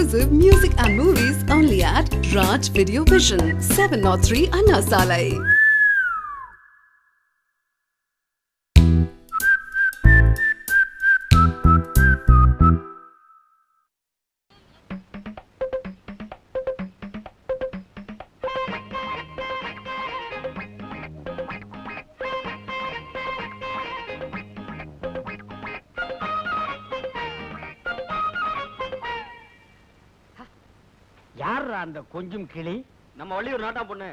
exclusive music and movies only at Raj Video Vision, 703 Anna Salai. அந்த கொஞ்சம் கிளி நம்ம வள்ளியூர் நாட்டா பொண்ணு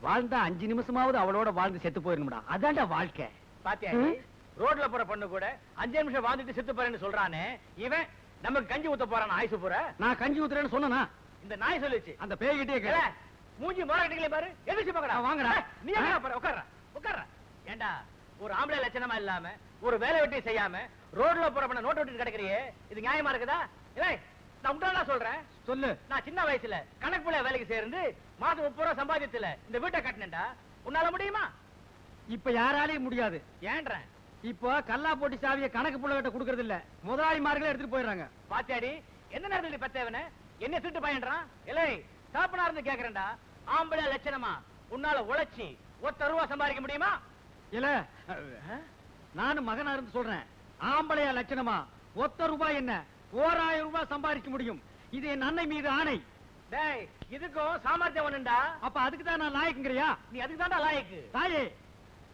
வாழ்ந்தா 5 நிமிஷமாவது அவளோட வாழ்ந்து செத்து போயிருந்தா அதான்டா வாழ்க்கை. பாத்தியா ரோட்ல போற பொண்ணு கூட 5 நிமிஷம் வாழ்ந்துட்டு செத்து போறேன்னு சொல்றானே இவன் நமக்கு கஞ்சி ஊத்த போறான் ஆயுசு பூரா. நான் கஞ்சி ஊத்துறேன்னு சொன்னா இந்த நாய் சொல்லுச்சு அந்த பேய்கிட்டே கேள மூஞ்சி மோரக்கட்டிங்களே பாரு எதிர்த்து பாக்கடா வாங்கடா நீ எங்க போற உட்கார்ற உட்கார்ற. ஏண்டா ஒரு ஆம்பளை லட்சணமா இல்லாம ஒரு வேலை வெட்டி செய்யாம ரோட்ல போற பொண்ண நோட் விட்டு கிடக்குறியே இது நியாயமா இருக்குதா? ஏய் நான் உண்டா சொல்றேன் சொல்லு. நான் சின்ன வயசுல கணக்கு புள்ள வேலைக்கு சேர்ந்து மாசம் 30 ரூபாய் சம்பாதித்துல இந்த வீட்டை கட்டினேன்டா. உன்னால முடியுமா? இப்ப யாராலையும் முடியாது. ஏன்ற இப்போ கல்லா போட்டி சாவிய கணக்கு புள்ள கிட்ட கொடுக்கறது இல்ல, முதலாளிமார்களே எடுத்துட்டு போயிடுறாங்க. பாத்தியாடி எந்த நேரத்துல பத்தேவன என்ன திருட்டு பயன்றான்? இல்லை சாப்பனா இருந்து கேக்குறேன்டா, ஆம்பளை லட்சணமா உன்னால உழைச்சி 1 ரூபாய் சம்பாதிக்க முடியுமா? இல்ல நானும் மகனா இருந்து சொல்றேன், ஆம்பளையா லட்சணமா 1 ரூபாய் என்ன 1000 ரூபாய் சம்பாதிக்க முடியும். இது என் அன்னை மீது ஆணை. டேய் இதுக்கும் சாமர்த்தியம் ஒண்ணுடா. அப்ப அதுக்கு தான் நான் லாயக்குங்கறியா? நீ அதுக்கு தான்டா லாயக்கு. தாயே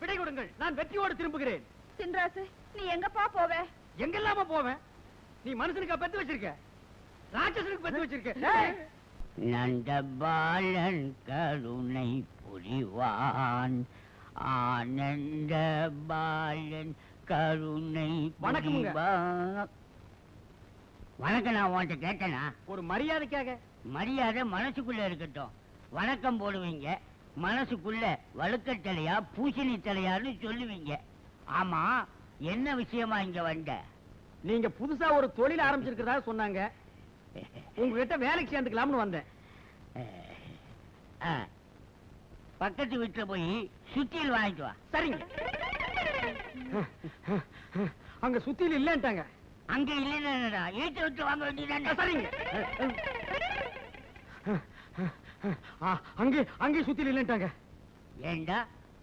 விடை கொடுங்கள், நான் வெற்றியோடு திரும்புகிறேன். சின்ராசு நீ எங்கப்பா போவே? எங்கெல்லாம போவேன்? நீ மனுஷனுக்கு பெத்து வச்சிருக்க, ராட்சசனுக்கு பெத்து வச்சிருக்க. நந்தபாலன் கருணை புரிவான், ஆனந்த பாலன் கருணை புரிவான். வணக்கம். நான் உன்கிட்ட கேட்டேனா? ஒரு மரியாதைக்காக. மரியாதை மனசுக்குள்ள இருக்கட்டும். வணக்கம் போடுவீங்க, மனசுக்குள்ள வழுக்கத்தலையா பூசணி தலையான்னு சொல்லுவீங்க. ஆமா என்ன விஷயமா இங்க வந்த? நீங்க புதுசா ஒரு தொழில் ஆரம்பிச்சிருக்கிறதா சொன்னாங்க, உங்ககிட்ட வேலைக்கு சேர்ந்துக்கலாம்னு வந்தேன். பக்கத்து வீட்டுல போய் சுத்தியல் வாங்கிட்டு வா. சரிங்க. அங்க சுத்தியல் இல்லன்ட்டாங்க. அங்க இல்லைன்னா ஏற்ற விட்டு வாங்க வேண்டியதானே? சரிங்க. அங்கே அங்கே சுத்தியல் இல்லன்ட்டாங்க. ஏண்டா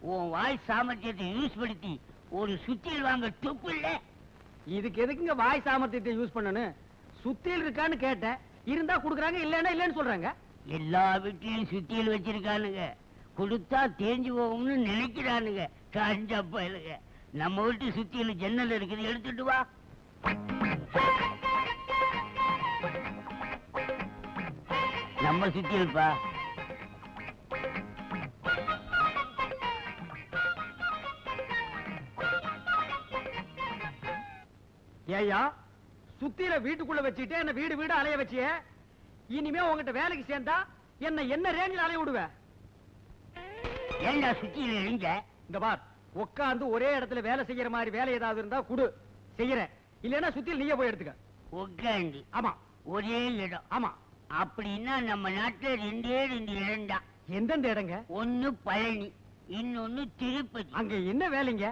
உன் வாய் சாமர்த்தியத்தை யூஸ் படுத்தி ஒரு சுத்தியல் வாங்க துப்பு இல்ல? இதுக்கு எதுக்குங்க வாய் சாமர்த்தியத்தை யூஸ் பண்ணணும்? சுத்தியல் இருக்கான்னு கேட்டேன், இருந்தா குடுக்குறாங்க, இல்லன்னா இல்லன்னு சொல்றாங்க. எல்லா வீட்லயும் சுத்தியல் வச்சிருக்கானுங்க, கொடுத்தா தேஞ்சு போகும்னு நினைக்கிறானுங்க. காஞ்சா பயலுங்க. நம்ம வீட்டு சுத்தியல் ஜன்னல் இருக்குது, எடுத்துட்டு வா. நம்ம சுத்தியல்பா. ஏயா சுத்தியில வீட்டுக்குள்ள வச்சுட்டு என்ன வீடு வீடு அலைய வச்சிய, இனிமே உங்ககிட்ட வேலைக்கு சேர்ந்தா என்ன ரேஞ்சில் அலைய விடுவ? ஏண்டா சுத்தியில எழுங்க? இந்த பார், உட்கார்ந்து ஒரே இடத்துல வேலை செய்யற மாதிரி வேலை ஏதாவது இருந்தா குடு, செய்யறேன். இல்லன்னா சுத்தியில் நீயே போய் எடுத்துக்க. உட்காந்து? ஆமா. ஒரே இடம்? ஆமா. அப்படின்னா நம்ம நாட்டுல 2 இடம் தான். எந்தெந்த இடங்க? ஒன்னு பழனி, இன்னொன்னு திருப்பதி. அங்க என்ன வேலைங்க?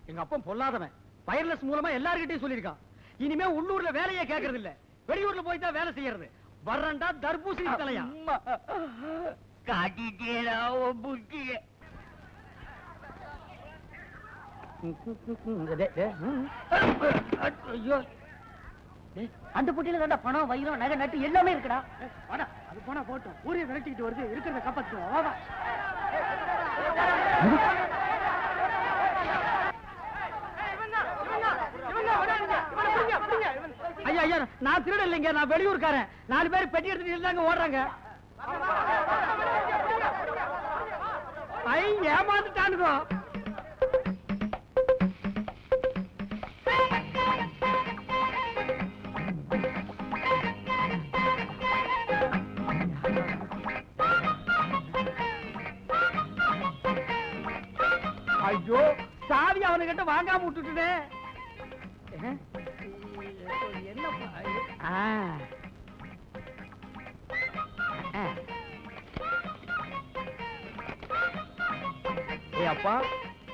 எங்க அப்பா பொல்லாதவன், வயர்லெஸ் மூலமா எல்லார்கிட்டையும் சொல்லிருக்கான், இனிமே உள்ளூர்ல வேலையே கேட்கறது இல்ல, வெளியூர்ல போய் தான் வேலை செய்யறது. வர்றண்டா தர்பூசணி தலையா. காட்டிட்டேடா புட்டிய. ஐயோ, அந்த பொட்டியில தாண்டா பணம், வயிறும், நகை, நட்டு எல்லாமே இருக்குடா. அது போனா போட்டும், ஊரையை விரட்டிக்கிட்டு வருது, இருக்கிறத காப்பாத்துவோம். ஐயா ஐயா, நான் திருட இல்லைங்க, நான் வெளியூர்காரன். 4 பேர் பெட்டி எடுத்துட்டு இருந்தாங்க, ஓடுறாங்க. ஐ ஏமாந்துட்டானுங்க. ஐயோ, சாவி அவனுக்கிட்ட வாங்காம விட்டுட்டே. என்ன ஏ அப்பா,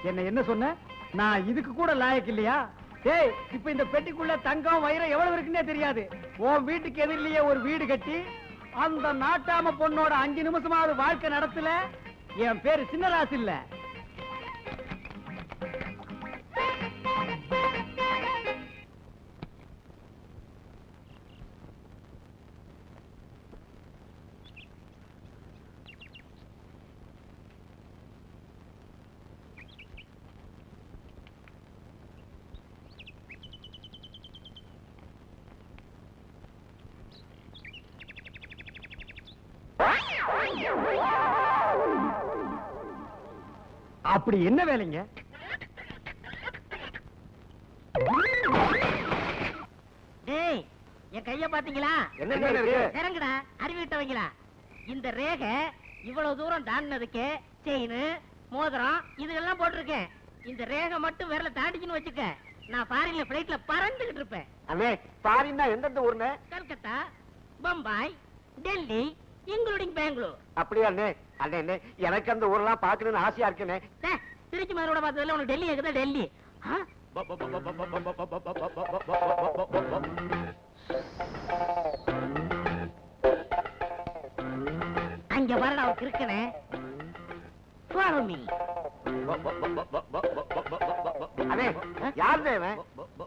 என்ன சொன்ன? நான் இதுக்கு கூட லாயக்கு இல்லையா? டேய், இப்ப இந்த பெட்டிக்குள்ள தங்கம் வைரம் எவ்வளவு இருக்குன்னே தெரியாது. உன் வீட்டுக்கு எதிரிலேயே ஒரு வீடு கட்டி அந்த நாட்டாம பொண்ணோட 5 நிமிஷமாவது வாழ்க்கை நடத்தல. என் பேரு சின்னராசு இல்ல. அப்படி என்ன வேலைங்க? டேய், என் கைய பாத்தீங்களா? இறங்குடா, அறிவிட்டவங்களா. இந்த ரேகை இவ்வளவு தூரம் தாண்டினதுக்கு செயின், மோதிரம் இதெல்லாம் போட்டிருக்கேன். இந்த ரேகை மட்டும் விரல தாண்டிச்சுன்னு வச்சுக்க, நான் ஃபாரின்ல பிளைட்ல பறந்துகிட்டு இருப்பேன். அண்ணே, ஃபாரின்னா எந்தெந்த ஊர்னே? கல்கத்தா, பம்பாய், டெல்லி, இன்க்ளூடிங் பெங்களூர். அப்படியா அண்ணே? அண்ணே, எனக்கு அந்த ஊரெல்லாம் பாக்கணும்னு ஆசையா இருக்குனே. திருச்சி மதுரோட பார்த்ததுல உனக்கு டெல்லி இருக்குதா? டெல்லி அங்க வரடா இருக்கனே. Follow me. அண்ணே, யார் தேவன்?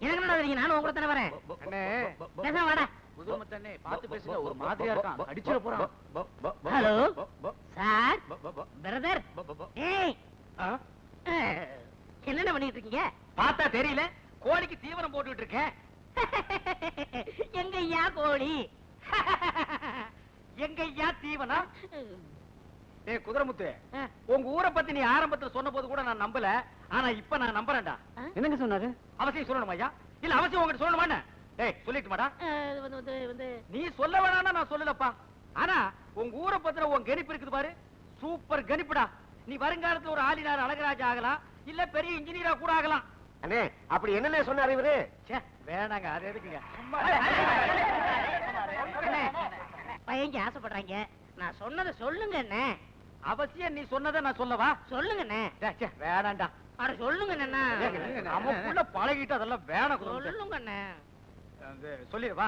எனக்கு என்ன தெரியும்? நானும் உங்க கூட தானே வரேன். அண்ணே, பேசாம வாடா. புதுமத்தண்ணே, பாத்து பேசுங்க, ஒரு மாதிரியா இருக்கான், அடிச்சிர போறான். Hello sir, brother. ஏய், என்னென்ன பண்ணிட்டு இருக்கீங்க? பார்த்தா தெரியல, கோழிக்கு தீவனம் போட்டுட்டு இருக்கேன். எங்கய்யா கோழி? எங்கய்யா தீவனம்? ஏய் குதிரமுத்து, உங்க ஊரை பத்தி நீ ஆரம்பத்துல சொன்ன போது கூட நான் நம்பல. ஆனா இப்ப நான் நம்புறேன்டா. என்னங்க சொன்னாரு? அவசியம் சொல்லணுமா ஐயா? இல்ல அவசியம் உங்ககிட்ட சொல்லணுமா? டேய், சொல்லிட்டுமாடா. நீ சொல்ல வேணாம்னா நான் சொல்லலப்பா. ஆனா உங்க ஊரை பத்தின உன் கணிப்பு இருக்குது பாரு, சூப்பர் கணிப்புடா. நீ வருங்காலத்துல ஒரு ஆளினார் அழகராஜா ஆகலாம், இல்ல பெரிய இன்ஜினியரா கூட ஆகலாம். அண்ணே, அப்படி என்னன்னே சொன்னாரு இவரு? வேணாங்க, அது எதுக்குங்க? பையங்க ஆசைப்படுறாங்க, நான் சொன்னதை சொல்லுங்க என்ன. அவசியம் நீ சொன்னதை நான் சொல்லவா? சொல்லுங்க என்ன. வேணாண்டா. அட சொல்லுங்க என்ன. நமக்குள்ள பழகிட்டு அதெல்லாம் வேணாம். சொல்லுங்க என்ன. சொல்லிடுவா.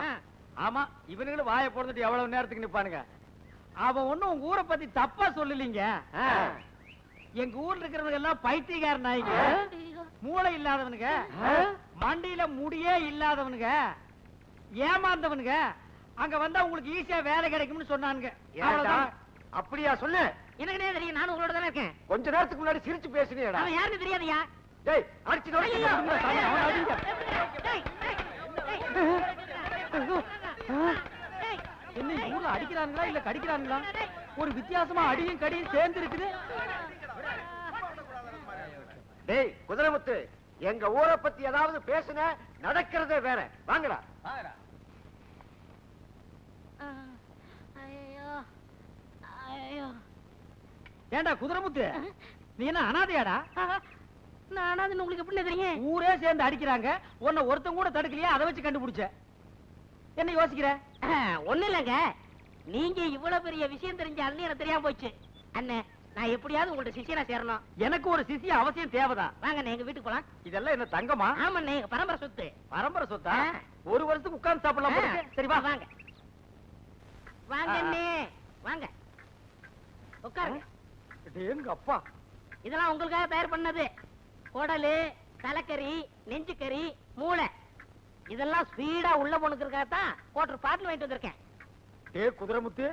ஆமா, இவனுங்களும் வாயை போடுறதுட்டு எவ்வளவு நேரத்துக்கு நிப்பானுங்க. அவன் ஒண்ணும் உங்க ஊரை பத்தி தப்பா சொல்லலீங்க. எங்க ஊர்ல இருக்கிறவங்க எல்லாம் பைத்தியக்கார நாய்ங்க, மூளை இல்லாதவனுங்க, மண்டியில முடியே இல்லாதவனுங்க, ஏமாந்தவனுங்க. அங்க வந்தா உங்களுக்கு ஈஸியா வேலை கிடைக்கும்னு சொன்னானுங்க. அப்படியா? சொல்லு. எனக்கு என்ன தெரியும்? நானும் உங்களோட தானே இருக்கேன். கொஞ்ச நேரத்துக்கு முன்னாடி சிரிச்சு பேசுனீடா. அவன் யாருன்னு தெரியாதையா? டேய், அடிச்சு நோடிங்க. என்ன ஊர்ல அடிக்கிறாங்களா இல்ல கடிக்கிறாங்களா? ஒரு வித்தியாசமா அடியும் கடியும் சேர்ந்து இருக்குது. டேய் குதிரமுத்து, எங்க ஊரை பத்தி ஏதாவது பேசுன நடக்கிறதே வேற. வாங்கடா. ஏண்டா குதிரமுத்து, நீ என்ன அனாதையாடா? நான் அனாதைன்னு உங்களுக்கு எப்படி தெரியும்? ஊரே சேர்ந்து அடிக்கிறாங்க, உன்னை ஒருத்தன் கூட தடுக்கலையா? அதை வச்சு கண்டுபிடிச்ச. என்ன யோசிக்கிற? ஒண்ணு இல்லங்க, நீங்க இவ்வளவு பெரிய விஷயம் தெரிஞ்சாலும் எனக்கு தெரியாம போச்சு. அண்ணே, நான் எப்படியாவது உங்கள்ட்ட சிஷியனா சேரணும். எனக்கு ஒரு சிஷிய அவசியம் தேவைதான். வாங்க எங்க வீட்டுக்கு போலாம். இதெல்லாம் என்ன தங்கமா? ஆமாண்ணே, எங்க பரம்பரை சொத்து. பரம்பரை சொத்தா? ஒரு வருஷத்துக்கு உட்கார்ந்து சாப்பிடலாம் போல இருக்கு. சரி வா. வாங்க வாங்க அண்ணே, வாங்க உட்காருங்க. எங்க அப்பா, இதெல்லாம் உங்களுக்காக தயார் பண்ணது. குடலு, தலைக்கறி, நெஞ்சுக்கறி, மூளை, இதெல்லாம் ஸ்பீடா உள்ள போனுக்கிறதுக்காகத்தான் கோட்டர் பாட்டில் வாங்கிட்டு வந்திருக்கேன். குதிரமுத்து,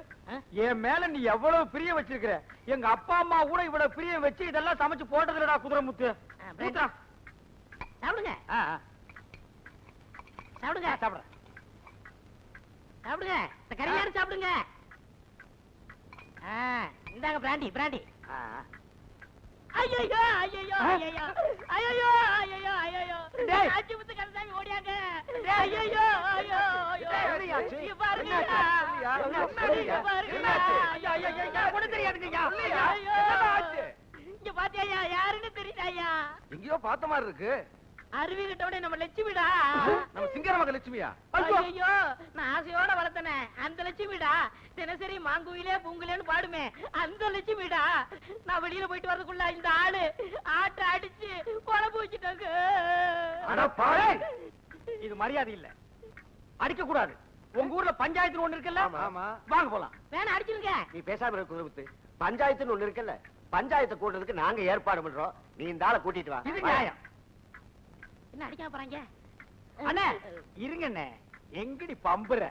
என் மேல நீ எவ்வளவு பிரியம் வச்சிருக்கிற. எங்க அப்பா அம்மா கூட இவ்வளவு பிரியம் வச்சு இதெல்லாம் சமைச்சு போட்டதுலடா குதிரமுத்து. சாப்பிடுங்க சாப்பிடுங்க சாப்பிடுறேன். சாப்பிடுங்க, இந்த கறியாரு சாப்பிடுங்க. இந்தாங்க பிராண்டி பிராண்டி. ஐயோ ஐயோ ஐயோ ஐயோ ஐயோ ஐயோ, ஆச்சி முத்து கருசாமி ஓடியாங்க. ஐயோ ஐயோ ஐயோ, பாருங்க எங்கேயோ பார்த்த மாதிரி இருக்கு. அருவி கிட்டவனே நம்ம லட்சுமிடா. நம்ம சிங்கர மக லட்சுமியா? ஐயோ, நான் ஆசையோட வளர்த்தனே அந்த லட்சுமிடா. தினசரி மாங்குயிலே பூங்குலேன்னு பாடுமே அந்த லட்சுமிடா. நான் வெளியில போயிட்டு வரதுக்குள்ள இந்த ஆளு ஆட்ட அடிச்சு குழம்பு வச்சுட்டாங்க. இது மரியாதை இல்ல, அடிக்க கூடாது. உங்க ஊர்ல பஞ்சாயத்து ஒண்ணு இருக்குல்ல? வாங்க போலாம். வேணா அடிச்சிருங்க. நீ பேசாம இருக்க. பஞ்சாயத்துன்னு ஒண்ணு இருக்குல்ல, பஞ்சாயத்து கூட்டத்துக்கு நாங்க ஏற்பாடு பண்றோம். நீ இந்த ஆளை கூட்டிட்டு வா. இது நியாயம். என்ன அடிக்காம போறாங்க? அண்ணே இருங்க அண்ணே, எங்கடி பம்புற?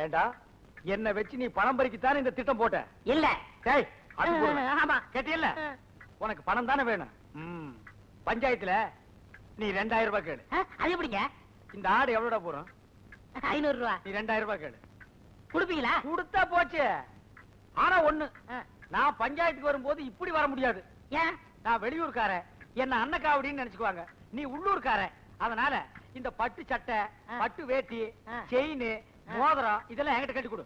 ஏண்டா என்ன வச்சு நீ பணம் பறிக்கத்தானே இந்த திட்டம் போட்ட? இல்ல. டேய் அது போடு. ஆமா. கேட்டியல்ல, உனக்கு பணம் தானே வேணும். பஞ்சாயத்துல நீ 2000 ரூபாய் கேளு. அது எப்படிங்க? இந்த ஆடு எவ்வளோட போறோம்? 500 ரூபாய். நீ 2000 ரூபாய் கேளு. குடுப்பீங்களா? கொடுத்தா போச்சு. ஆனா ஒண்ணு, நான் பஞ்சாயத்துக்கு வரும்போது இப்படி வர முடியாது. ஏன்? நான் வெளியூர்காரன், என்ன அன்னக்காவடின்னு நினைச்சுக்குவாங்க. நீ உள்ளூர்காரன், அதனால இந்த பட்டு சட்டை, பட்டு வேட்டி, செயின், மோதிரம் இதெல்லாம் என்கிட்ட கட்டி கொடு.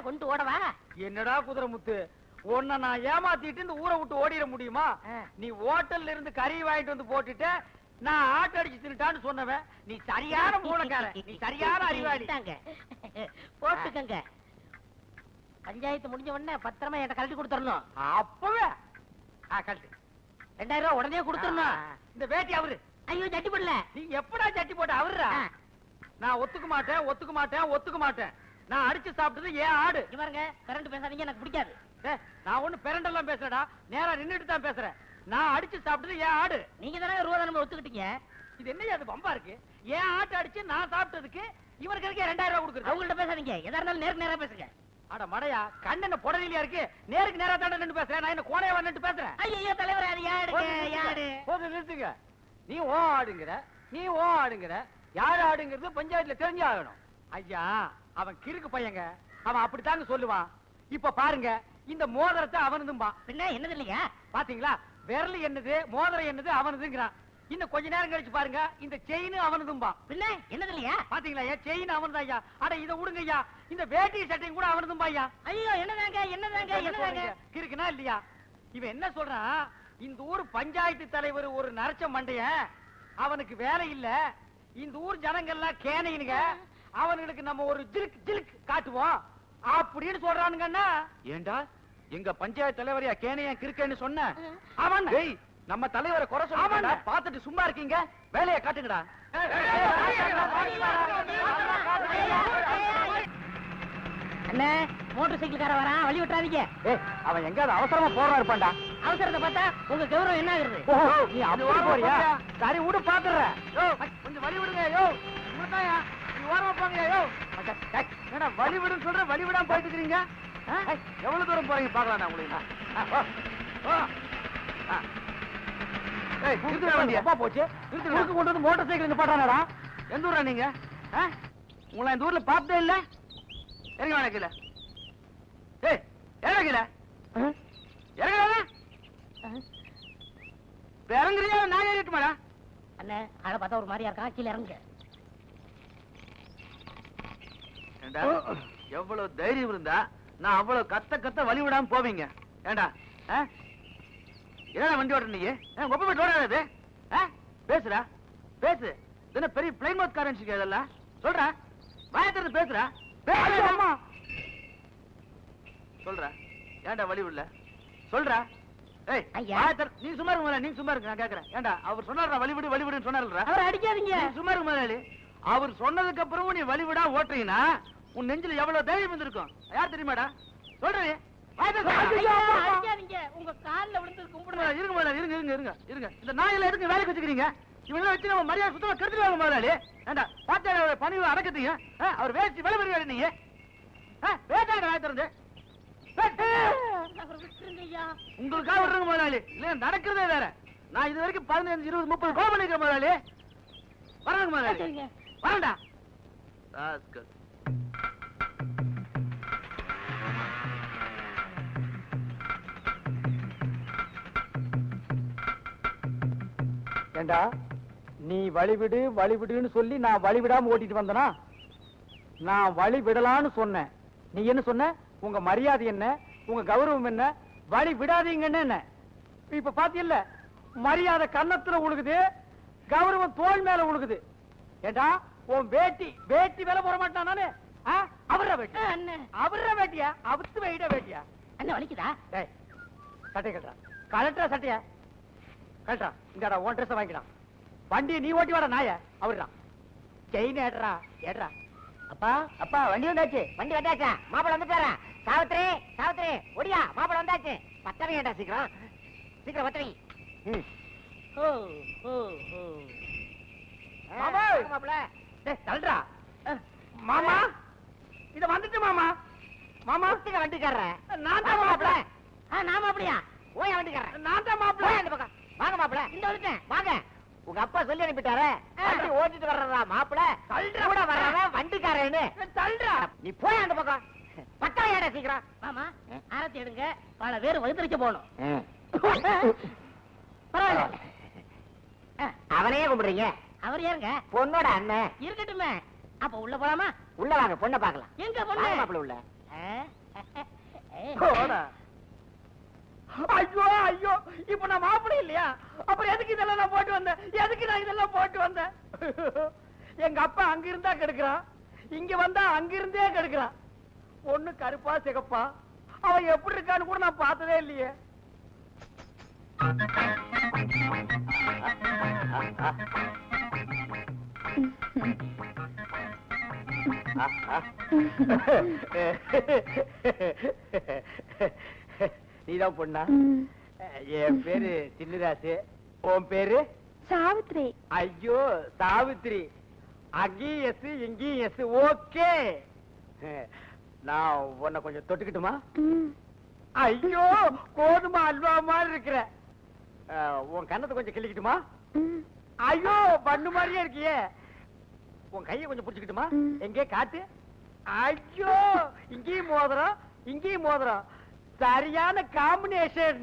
கொண்டு ஓடவா? என்னடா குதிரை முத்து, உன்னை நான் ஏமாத்திட்டு இந்த ஊரை விட்டு ஓடிட முடியுமா? நீ ஹோட்டல்ல இருந்து கறி வாங்கிட்டு வந்து போட்டுட்டு நான் ஆட்டு அடிச்சு தின்னுட்டான்னு சொன்னவன் நீ சரியான மூலக்காரன், நீ சரியான அறிவாளி. போட்டுக்கங்க. பஞ்சாயத்து முடிஞ்ச உடனே பத்திரமா என்கிட்ட கழட்டி கொடுத்துடணும். அப்பவே கழட்டு. 2000 ரூபாய் உடனே கொடுத்துடணும். இந்த வேட்டி அவரு. ஐயோ சட்டி போடல. நீ எப்படா சட்டி போட்ட? அவருடா. நான் ஒத்துக்க மாட்டேன், ஒத்துக்க மாட்டேன், ஒத்துக்க மாட்டேன். நான் அடிச்சு சாப்பிட்டது ஏன் ஆடு. பாருங்க, கரண்ட் பேசாதீங்க, எனக்கு பிடிக்காது. நான் ஒண்ணு பெரண்டெல்லாம் பேசுறடா, நேரா நின்னுட்டு தான் பேசுறேன். நான் அடிச்சு சாப்பிட்டது ஏன் ஆடு. நீங்க தானே ரூபா ஒத்துக்கிட்டீங்க. இது என்ன அது பம்பா இருக்கு? ஏன் ஆட்டு அடிச்சு நான் சாப்பிட்டதுக்கு இவருக்கு இருக்கே 2000 ரூபாய் கொடுக்குறது. அவங்கள்ட்ட பேசாதீங்க, எதா இருந்தாலும் நேருக்கு நேரா பேசுங்க. அட மடையா, கண்ணன புடலியா இருக்கு, நேருக்கு நேரா தாண்ட நின்னு பேசுறேன். நான் என்ன கோணையா நின்னு பேசுறேன்? ஐயோ தலைவர், அது யாரு? போது நிறுத்துங்க. நீ ஓ ஆடுங்கிற, நீ ஓ ஆடுங்கிற. யார் ஆடுங்கிறது பஞ்சாயத்துல தெரிஞ்சு ஆகணும். ஐயா, அவன் கிறுக்கு பையங்க, அவன் அப்படித்தாங்க சொல்லுவான். இப்ப பாருங்க, இந்த மோதிரத்தை அவனதும்பா. பின்ன என்னது இல்லையா? பாத்தீங்களா, விரல் என்னது மோதிரம் என்னது அவனதுங்கிறான். இன்னும் கொஞ்ச நேரம் கழிச்சு பாருங்க, இந்த செயின் அவனதும்பா. பின்ன என்னது இல்லையா? பாத்தீங்களா, ஏன் செயின் அவனதான் ஐயா. அட இதை விடுங்க ஐயா, இந்த வேட்டி சட்டையும் கூட அவனதும்பா ஐயா. ஐயோ என்னதாங்க கிறுக்குனா இல்லையா? இவன் என்ன சொல்றான், இந்த ஊர் பஞ்சாயத்து தலைவர் ஒரு நரச்ச மண்டைய, அவனுக்கு வேலை இல்ல, இந்த ஊர் ஜனங்கள்லாம் கேனையினுங்க, அவனுக்கு நம்ம ஒரு ஜிலுக் ஜிலுக் காட்டுவோம் அப்படின்னு சொல்றானுங்கன்னா. ஏண்டா எங்க பஞ்சாயத்து தலைவரையா கேனையா கிறுக்கன்னு சொன்ன? அவன் நம்ம தலைவரை குறை சொல்ல பாத்துட்டு சும்மா இருக்கீங்க, வேலையை காட்டுங்கடா. அண்ணே, மோட்டார் சைக்கிள்கார வரான், வழி விட்டுறாதீங்க. அவன் எங்காவது அவசரமா போறா இருப்பான்டா. அவசரத்தை பார்த்தா உங்க கௌரவம் என்ன ஆகுறது? நீ அப்படி போறியா? சரி விடு, பாத்துறேன். கொஞ்சம் வழி விடுங்க. யோ உங்களுதாயா, நீ ஓரமா போங்க. யோ ஏடா வழி விடுன்னு சொல்ற, வழி விடாம போயிட்டு இருக்கீங்க. எவ்வளவு தூரம் போறீங்க பாக்கலாம் உங்களுக்கு. அப்பா போச்சு, கொண்டு வந்து மோட்டார் சைக்கிள் பாட்டானடா. எந்த ஊரா நீங்க? உங்களை இந்த ஊர்ல பார்த்தே இல்ல. இறங்க வேணா கீழே. இறங்க கீழே. இறங்குறியா? நான் ஏறிட்டுமாடா. அண்ணே, ஆளை பார்த்தா ஒரு மாதிரியா இருக்கான், கீழே இறங்குங்க. எவ்வளவு தைரியம் இருந்தா நான் அவ்வளவு கத்த கத்த வழி விடாம போவீங்க. ஏண்டா என்ன வண்டி ஓட்டுற நீ? ஒப்ப போட்டு ஓடாது. பேசுறா பேசு. என்ன பெரிய பிளைன்மவுத் காரன்ஸ் இதெல்லாம் சொல்ற? வாயத்திலிருந்து பேசுறா. சொல்ற ஏண்டா வழி விடல சொல்ற? நீ சும்மா இருக்க, நீ சும்மா இருக்கு, நான் கேக்குறேன். ஏண்டா அவர் சொன்னாரா வழி விடு வழி விடுன்னு சொன்னாரு? அவரை அடிக்காதீங்க. சும்மா இருக்கு முதலாளி. அவர் சொன்னதுக்கு அப்புறமும் நீ வழி விடா ஓட்டுறீங்கன்னா உன் நெஞ்சில எவ்வளவு தைரியம் இருந்திருக்கும் யார் தெரியுமாடா? சொல்றேன். அடிக்காதீங்க, உங்க கால்ல விழுந்து கும்பிடுறேன். இருங்க முதலாளி, இருங்க இருங்க இருங்க இருங்க. இந்த நாயில எதுக்கு வேலைக்கு வச்சுக்கிறீங்க? இவெல்லாம் வச்சு நம்ம மரியாதை சுத்தமா கெடுத்துருவாங்க முதலாளி. ஏண்டா பாத்தியா பணிவு அடக்கத்தீங்க? அவர் வேஸ்ட் வேலை பெரிய நீங்க வேட்டாங்க வாய் திறந்து. உங்களுக்காக விடுறங்க முதலாளி, இல்ல நடக்கிறதே வேற. நான் இது வரைக்கும் 15, 20, 30 கோபம் பண்ணிக்கிறேன் முதலாளி. வரங்க முதலாளி, வரண்டா. ஏண்டா நீ வழிவிடு வழிவிடுன்னு சொல்லி நான் வழிவிடாம ஓட்டிட்டு வந்தனா? நான் வழி விடலான்னு சொன்னேன். நீ என்ன சொன்ன? உங்க மரியாதை என்ன, உங்க கௌரவம் என்ன, வழி விடாதீங்கன்னு என்ன? இப்ப பாத்தியல்ல, மரியாதை கன்னத்துல உழுகுது, கௌரவம் தோல் மேல உழுகுது. ஏண்டா உன் வேட்டி மேல போட மாட்டான் நானு? அவர வேட்டி அவர வேட்டியா அவுத்து வைட வேட்டியா? அண்ணன் வலிக்குதா? டேய் சட்டை கட்டுறா, கலெக்டரா சட்டையா கட்டுறா. இங்கடா உன் ட்ரெஸ் வாங்கிக்கலாம். வண்டியை நீ ஓட்டி வாடா நாய. அவர்தான் செயின் ஏடுறா ஏடுறா. அப்பா அப்பா வண்டி வந்தாச்சு. வண்டி வந்தாச்சா? மாப்பிள வந்துட்டாரா? சாவித்ரி சாவித்ரி ஒடியா, மாப்பிள வந்தாச்சு. பத்தரை ஏடா சீக்கிரம் சீக்கிரம் பத்தரை. ஓ ஓ ஓ மாப்பிள டேய் தள்ளுடா. மாமா இத வந்துட்டு மாமா. மாமா வண்டிக்காரன் நான் தான் மாப்பிள. நாம அப்படியா? ஓயா வண்டிக்காரன் நான் தான் மாப்பிள. அந்த பக்கம் வாங்க மாப்பிள. இந்த வந்துட்டேன் வாங்க. உங்க அப்பா சொல்லி அனுப்பிட்டாரு வண்டி ஓட்டிட்டு வர்றதா மாப்பிள. கூட வர்றவன் வண்டிக்காரன்னு. தள்ளுடா. நீ போய் அந்த பக்கம் பத்தரை ஏடா சீக்கிரம். மாமா ஆரத்தி எடுங்க, பல பேர் வகுத்தரிக்க போகணும். பரவாயில்ல. அவனையே கும்பிடுறீங்க? அவர் யாருங்க? பொண்ணோட அண்ணன். இருக்கட்டுமே. அப்ப உள்ள போலாமா? உள்ள வாங்க, பொண்ணை பார்க்கலாம். எங்க பொண்ணு? மாப்பிள உள்ள. போடா. ஐயோ ஐயோ, இப்ப நான் மாப்பிளை இல்லையா? அப்புறம் எதுக்கு இதெல்லாம் நான் போட்டு வந்தேன்? எதுக்கு நான் இதெல்லாம் போட்டு வந்தேன்? எங்க அப்பா அங்க இருந்தா கெடுக்கிறான், இங்க வந்தா அங்க இருந்தே கெடுக்கிறான். பொண்ணு கருப்பா சிகப்பா, அவன் எப்படி இருக்கான்னு கூட நான் பார்த்ததே இல்லையே. நீதான் பொண்ணா? என் பேரு சின்னராசு. உன் பேரு? சாவித்ரி. ஐயோ சாவித்ரி, அங்கேயும் எஸ் இங்கேயும் எஸ். ஓகே, நான் உன்னை கொஞ்சம் தொட்டுக்கிட்டுமா? ஐயோ கோதுமை அல்வா மாதிரி இருக்கிற. உன் கண்ணத்தை கொஞ்சம் கிள்ளிக்கிட்டுமா? ஐயோ பண்ணு மாதிரியே இருக்கியே. உன் கையை கொஞ்சம் புடிச்சுக்கிட்டுமா? எங்கே காட்டு. ஐயோ இங்கேயும் மோதிரம் இங்கேயும் மோதிரம், சரியான காம்பினேஷன்.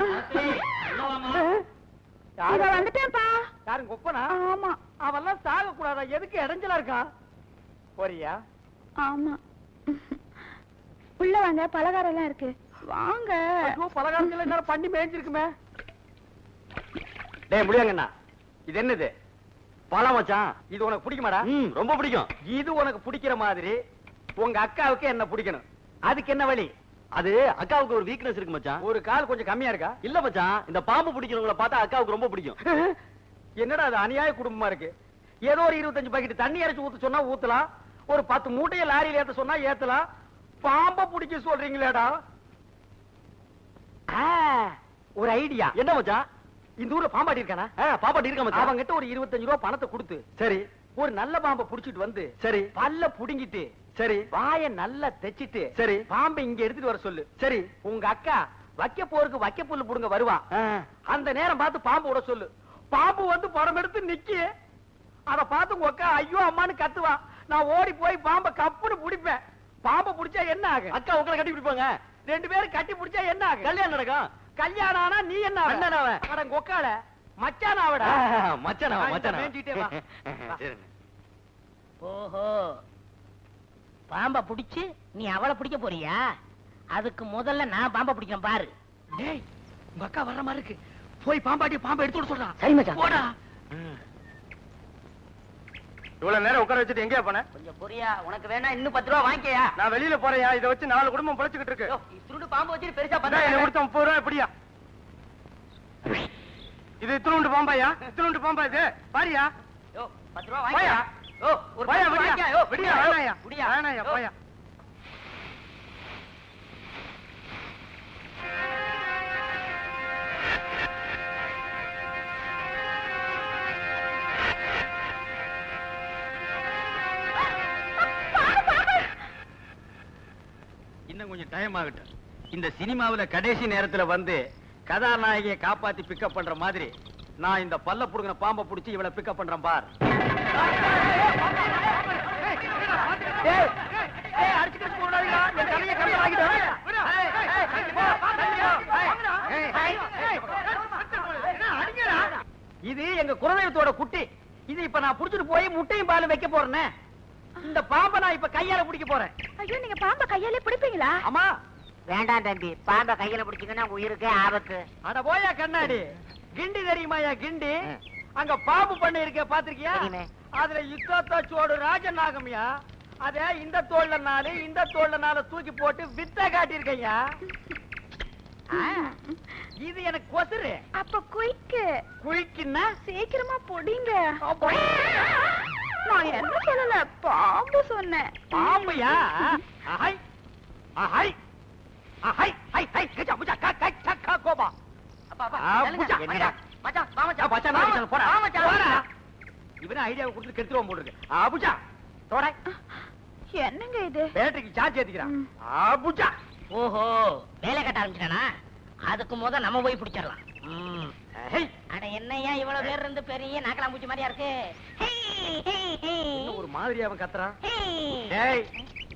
வந்துட்டேன்ப்பா. யாரும் கொப்பனா? ஆமா. அவெல்லாம் சாக கூடாதா? எதுக்கு இடைஞ்சலா இருக்கான்? போறியா? ஆமா. உள்ள வாங்க, பலகாரம் எல்லாம் இருக்கு. வாங்க. பலகாரத்துல என்ன பண்ணி மேய்ஞ்சிருக்குமே. டேய் முடியாங்கண்ணா, இது என்னது? பழம் மச்சான். இது உனக்கு பிடிக்குமாடா? ரொம்ப பிடிக்கும். இது உனக்கு பிடிக்கிற மாதிரி உங்க அக்காவுக்கு என்ன பிடிக்கணும். அதுக்கு என்ன வழி? அது அக்காவுக்கு ஒரு வீக்னஸ் இருக்கு மச்சான். ஒரு கால் கொஞ்சம் கம்மியா இருக்கா? இல்ல மச்சான், இந்த பாம்பு பிடிக்கிறவங்கள பார்த்தா அக்காவுக்கு ரொம்ப பிடிக்கும். என்னடா அது அநியாய குடும்பமா இருக்கு. ஏதோ ஒரு 25 பாக்கெட் தண்ணி அரைச்சு ஊத்த சொன்னா ஊத்தலாம், ஒரு 10 மூட்டையை லாரியில ஏத்த சொன்னா ஏத்தலாம். பாம்ப பிடிக்க சொல்றீங்களேடா. ஒரு ஐடியா. என்ன மச்சான்? இந்த ஊர்ல பாம்பாட்டி இருக்கானா? பாப்பாட்டி இருக்க மச்சான். அவங்கிட்ட ஒரு 25 ரூபாய் பணத்தை கொடுத்து சரி ஒரு நல்ல பாம்பை புடிச்சிட்டு வந்து சரி பல்ல புடுங்கிட்டு சரி வாய நல்லா தெச்சிட்டு சரி பாம்பை இங்க எடுத்துட்டு வர சொல்லு. சரி உங்க அக்கா வைக்க போருக்கு வைக்க புல்லு புடுங்க வருவா. அந்த நேரம் பார்த்து பாம்பு விட சொல்லு. பாம்பு வந்து படம் எடுத்து நிக்கி. அத பார்த்து உங்க அக்கா ஐயோ அம்மான்னு கத்துவா. நான் ஓடி போய் பாம்பை கப்புன்னு புடிப்பேன். பாம்பை புடிச்சா என்ன ஆகும்? அக்கா உங்களை கட்டி பிடிப்பாங்க. 2 பேரும் கட்டி புடிச்சா என்ன ஆகும்? கல்யாணம் நடக்கும். கல்யாணம் ஆனா நீ என்ன ஆவ? அண்ணன் ஆவ. அட கொக்கால மச்சான் ஆவடா. மச்சான் மச்சான் மேஞ்சிட்டே வா. ஓஹோ, பாம்ப பிடிச்சு நீ அவளை பிடிக்க போறியா? அதுக்கு முதல்ல நான் பாம்ப பிடிக்கிறேன் பாரு. டேய் உங்க அக்கா வர்ற மாதிரி இருக்கு. போய் பாம்பாட்டி பாம்பை எடுத்து விட சொல்றா. சரி மச்சான். போடா. இவ்வளவு நேரம் உட்கார வச்சுட்டு எங்கேயா போன? கொஞ்சம் பொரியா, உனக்கு வேணா இன்னும் 10 ரூபா வாங்கிக்கையா? நான் வெளியில போறேயா. இதை வச்சு 4 குடும்பம் பிழைச்சுக்கிட்டு இருக்கு. திருடு பாம்பு வச்சு பெருசா என்ன கொடுத்த 30 ரூபாய் எப்படியா? இது இத்தினூண்டு பாம்பாயா? இத்தினூண்டு பாம்பா இது? பாரியா? 10 ரூபா வாங்கியா? ஒரு போயா, பத்து விடியா. வாங்கியா? விடியா, வேணாயா. விடியா. வேணாயா, போயா. இன்னும் கொஞ்சம் டைம் ஆகட்டும். இந்த சினிமாவுல கடைசி நேரத்துல வந்து கதாநாயகியை காப்பாத்தி பிக்கப் பண்ற மாதிரி நான் இந்த பல்ல புடுங்கின பாம்பை புடிச்சு இவளை பிக்கப் பண்றேன் பார். இது எங்க குலதெய்வத்தோட குட்டி. இது இப்ப நான் புடிச்சிட்டு போய் முட்டையும் பாலும் வைக்க போறேன். இந்த பாம்பை நான் இப்ப கையால பிடிக்க போறேன். ஐயோ, நீங்க பாம்ப கையாலே பிடிப்பீங்களா? ஆமா. வேண்டாம் தம்பி, பாம்ப கையில பிடிச்சீங்கன்னா உயிருக்கே ஆபத்து. அட போயா கண்ணாடி. கிண்டி தெரியுமாயா கிண்டி? அங்க பாம்பு பண்ணை இருக்க பாத்திருக்கியா? தெரியுமே. அதுல யுத்தத்த சோடு ராஜநாகம்யா. அத இந்த தோல்ல நாலு இந்த தோல்ல நாலு தூக்கி போட்டு வித்த காட்டியிருக்கையா. இது எனக்கு கொசுரு. அப்ப குயிக்கு குளிக்குன்னா சீக்கிரமா பொடிங்க. நான் என்ன சொல்லல, பாம்பு சொன்னேன். பாம்பையா? அஹை அஹை அஹை ஹை ஹை கஜா புஜா கா கா கா கா கோபா. புஜா என்னடா மச்சான் வா மச்சான் மச்சான் நான் அடிச்சேன், போடா. வா மச்சான். போடா. இவனை ஐடியாவை கொடுத்து கெடுத்துருவோம் போல இருக்கு. அபுஜா தோடை என்னங்க இது? பேட்டரிக்கு சார்ஜ் ஏத்திக்கிறான். ம். அபுஜா ஓஹோ, வேலை கட்ட ஆரம்பிச்சிட்டானா? அதுக்கு முத நம்ம போய் பிடிச்சிடலாம். ஹை அட என்னையா இவ்வளவு பேர் இருந்து பெரிய நாக்கலாம் பூச்சி மாதிரியா இருக்கு. ஹே, ஹே, ஹே. இன்னும் ஒரு மாதிரி அவன் கத்துறான். ஹே. டேய்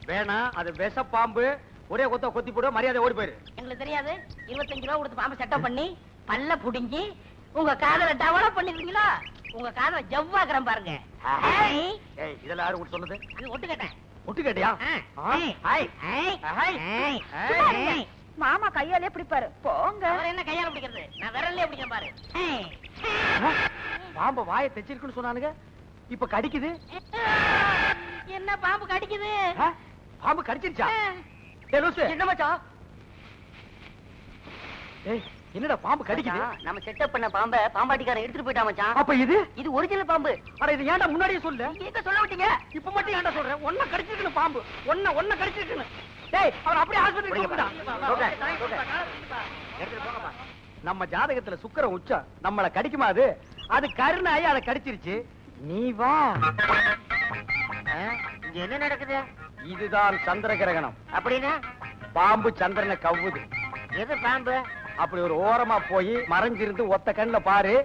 வேணா, அது விஷ பாம்பு. ஒரே கொத்த கொத்தி போட மரியாதை ஓடி போயிரு. எங்களுக்கு தெரியாது. 25 ரூபா கொடுத்து பாம்பு செட்டப் பண்ணி பல்ல புடுங்கி உங்க காதல டெவலப் பண்ணிருக்கீங்களா? உங்க காதல ஜவ்வாக்குறேன் பாருங்க. ஹை. ஏய் இதெல்லாம் யாரு கூட சொன்னது? அது ஒட்டு கேட்டேன். ஒட்டு கேட்டியா? ஆ. ஹை ஹை. ஹை ஹை. ஹை சும்மா இருங்க. மாமா கையாலே பிடிப்பாரு, போங்க. அவர் என்ன கையால பிடிக்கிறது? நான் விரல்லே பிடிக்கிறேன் பாரு. ஹே. பாம்பு வாயை தைச்சிருக்குன்னு சொன்னானுங்க, இப்ப கடிக்குது. என்ன பாம்பு கடிக்குது? ஆ? பாம்பு கடிச்சிருச்சா? ஏய் லூசு. என்ன மச்சான்? ஏய் என்னடா பாம்பு கடிக்குது? நம்ம செட்டப் பண்ண பாம்பை பாம்பாட்டிக்காரன் எடுத்துட்டு போயிட்டான் மச்சான். அப்ப இது இது ஒரிஜினல் பாம்பு. அட இது ஏன்டா முன்னாடியே சொல்ல? நீங்க எங்க சொல்ல விட்டீங்க? இப்ப மட்டும் ஏன்டா சொல்ற? ஒன்ன கடிச்சிருக்குன்னு பாம்பு. ஒன்ன கடிச்சிருக்குன்னு. டேய் அவன் அப்படியே ஆஸ்பத்திரிக்கு கூப்பிடா. நம்ம ஜாதகத்துல சுக்கிரன் உச்சம். நம்மள கடிக்குமா அது? அது கருணாயி அதை கடிச்சிருச்சு. நீ வா. இங்க என்ன நடக்குது? இதுதான் சந்திர கிரகணம். அப்படின்னா பாம்பு சந்திரனை கவ்வுது. எது பாம்பு? அப்படி ஒரு ஓரமா போய் மறைஞ்சிருந்து ஒத்த கண்ணுல பாரு.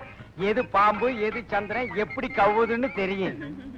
எது பாம்பு எது சந்திரன் எப்படி கவ்வுதுன்னு தெரியும்.